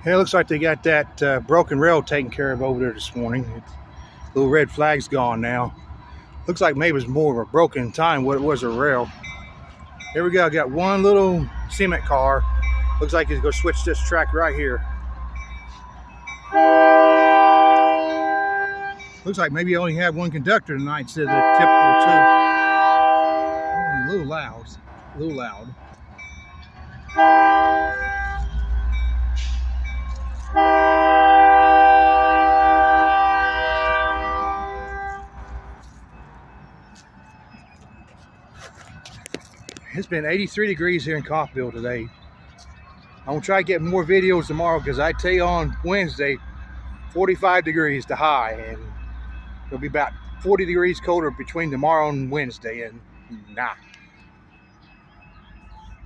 Hey, it looks like they got that broken rail taken care of over there this morning. Little red flag's gone now. Looks like maybe it's more of a broken time what it was a rail. Here we go. I got one little cement car. Looks like he's going to switch this track right here. Looks like maybe I only have one conductor tonight instead of the typical two. A little loud. A little loud. It's been 83 degrees here in Coffeyville today. I'm going to try to get more videos tomorrow because I tell you on Wednesday, 45 degrees the high, and it'll be about 40 degrees colder between tomorrow and Wednesday, and nah.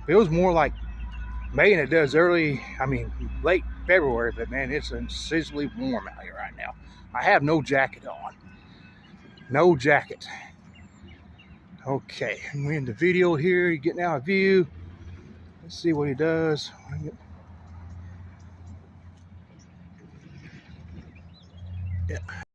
It was more like May than it does late February, but man, it's unseasonably warm out here right now. I have no jacket on. No jacket. Okay, we're in the video here. You're getting out of view. Let's see what he does. Yeah.